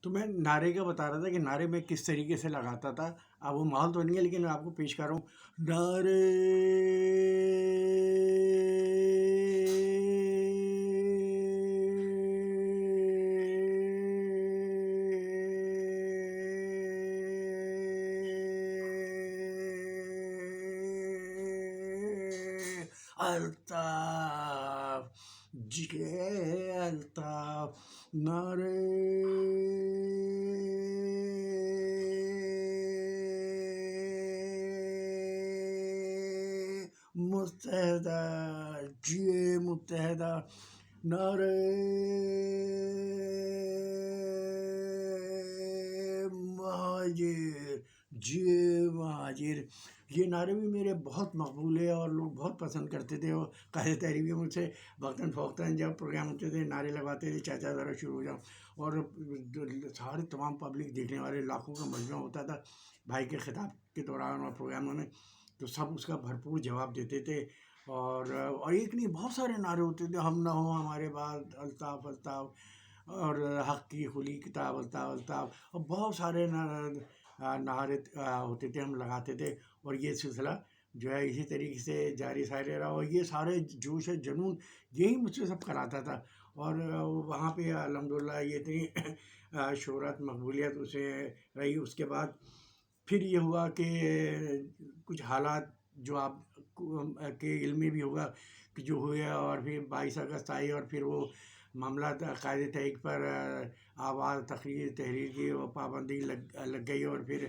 تو میں نعرے کا بتا رہا تھا کہ نعرے میں کس طریقے سے لگاتا تھا. اب وہ ماحول تو نہیں ہے لیکن میں آپ کو پیش کر رہا ہوں. نعرے الطاف جگے الطاف نعرے متحدہ جی متحدہ نعرے مہاجر جی مہاجر. یہ نعرے بھی میرے بہت مقبول ہے اور لوگ بہت پسند کرتے تھے. اور قائد تحریک بھی مجھ سے وقتاً فوقتاً جب پروگرام ہوتے تھے نعرے لگواتے تھے چاچا ذرا شروع ہو جاؤ. اور سارے تمام پبلک دیکھنے والے لاکھوں کا مجمع ہوتا تھا بھائی کے خطاب کے دوران اور پروگراموں میں، تو سب اس کا بھرپور جواب دیتے تھے. اور ایک نہیں بہت سارے نعرے ہوتے تھے. ہم نہ ہوں ہمارے بعد الطاف الطاف، اور حق کی کھلی کتاب الطاف الطاف، اور بہت سارے نعرے ہوتے تھے ہم لگاتے تھے. اور یہ سلسلہ جو ہے اسی طریقے سے جاری ساری رہا. اور یہ سارے جوش جنون یہی مجھ سے سب کراتا تھا. اور وہاں پہ الحمدللہ یہ اتنی شہرت مقبولیت اسے رہی. اس کے بعد پھر یہ ہوا کہ کچھ حالات جو آپ کے علم میں بھی ہوگا کہ جو ہوئے، اور پھر 22 اگست آئی اور پھر وہ معاملات قائد تحریک پر آواز تحریر کی وہ پابندی لگ گئی. اور پھر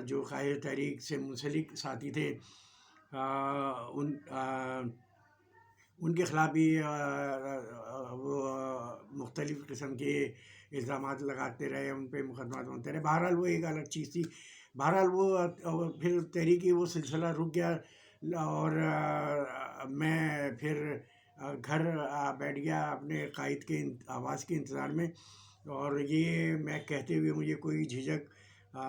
جو قائد تحریک سے منسلک ساتھی تھے ان کے خلاف بھی وہ مختلف قسم کے الزامات لگاتے رہے، ان پہ مقدمات بنتے رہے. بہرحال وہ ایک الگ چیز تھی. بہرحال وہ پھر تحریکی وہ سلسلہ رک گیا. اور میں پھر گھر بیٹھ گیا اپنے قائد کے آواز کے انتظار میں. اور یہ میں کہتے ہوئے مجھے کوئی جھجک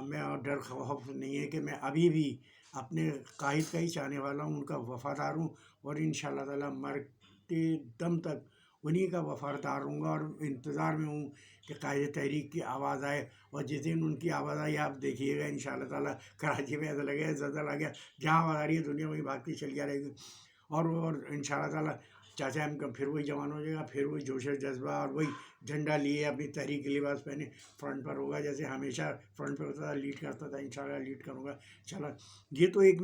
میں اور ڈر خوف نہیں ہے کہ میں ابھی بھی اپنے قائد کا ہی چاہنے والا ہوں، ان کا وفادار ہوں. اور انشاءاللہ تعالیٰ مرتے دم تک انہی کا وفادار رہوں گا. اور انتظار میں ہوں کہ قائد تحریک کی آواز آئے. اور جس دن ان کی آواز آئی آپ دیکھیے گا انشاءاللہ تعالیٰ کراچی میں ایسا لگے زلزلہ آ گیا، جہاں آواز آ رہی ہے دنیا وہیں بھاگتی چلی جا رہی ہے. اور انشاءاللہ تعالیٰ چاچا ہم کا پھر وہی جوان ہو جائے گا، پھر وہی جوش و جذبہ اور وہی جھنڈا لیے اپنی تحریک کے لباس پہنے فرنٹ پر ہوگا، جیسے ہمیشہ فرنٹ پہ ہوتا تھا، لیڈ کرتا تھا. انشاءاللہ لیڈ کروں گا انشاءاللہ. یہ تو ایک